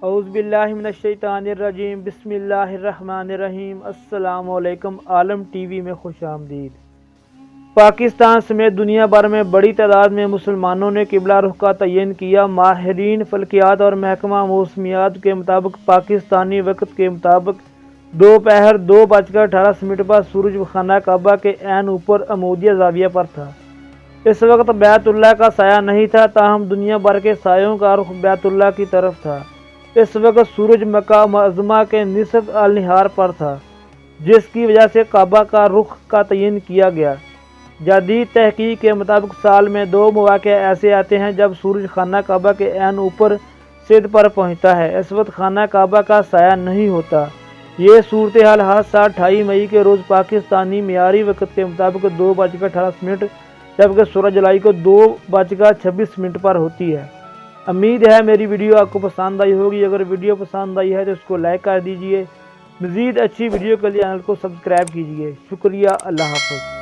اعوذ باللہ من الشیطان الرجیم، بسم اللہ الرحمن الرحیم۔ السلام علیکم، عالم ٹی وی میں خوش آمدید۔ پاکستان سمیت دنیا بھر میں بڑی تعداد میں مسلمانوں نے قبلہ رخ کا تعین کیا۔ ماہرین فلکیات اور محکمہ موسمیات کے مطابق پاکستانی وقت کے مطابق دوپہر 2:18 پر سورج خانہ کعبہ کے عین اوپر عمودیہ زاویہ پر تھا۔ اس وقت بیت اللہ کا سایہ نہیں تھا، تاہم دنیا بھر کے سایوں کا رخ بیت اللہ کی طرف تھا۔ اس وقت سورج مکہ معظمہ کے نصف النہار پر تھا، جس کی وجہ سے کعبہ کا رخ کا تعین کیا گیا۔ جدید تحقیق کے مطابق سال میں 2 مواقع ایسے آتے ہیں جب سورج خانہ کعبہ کے عین اوپر سدھ پر پہنچتا ہے۔ اس وقت خانہ کعبہ کا سایہ نہیں ہوتا۔ یہ صورتحال ہر سال 28 مئی کے روز پاکستانی معیاری وقت کے مطابق 2:18 جبکہ 16 جولائی کو 2:26 پر ہوتی ہے۔ امید ہے میری ویڈیو آپ کو پسند آئی ہوگی۔ اگر ویڈیو پسند آئی ہے تو اس کو لائک کر دیجئے۔ مزید اچھی ویڈیو کے لیے چینل کو سبسکرائب کیجئے۔ شکریہ، اللہ حافظ۔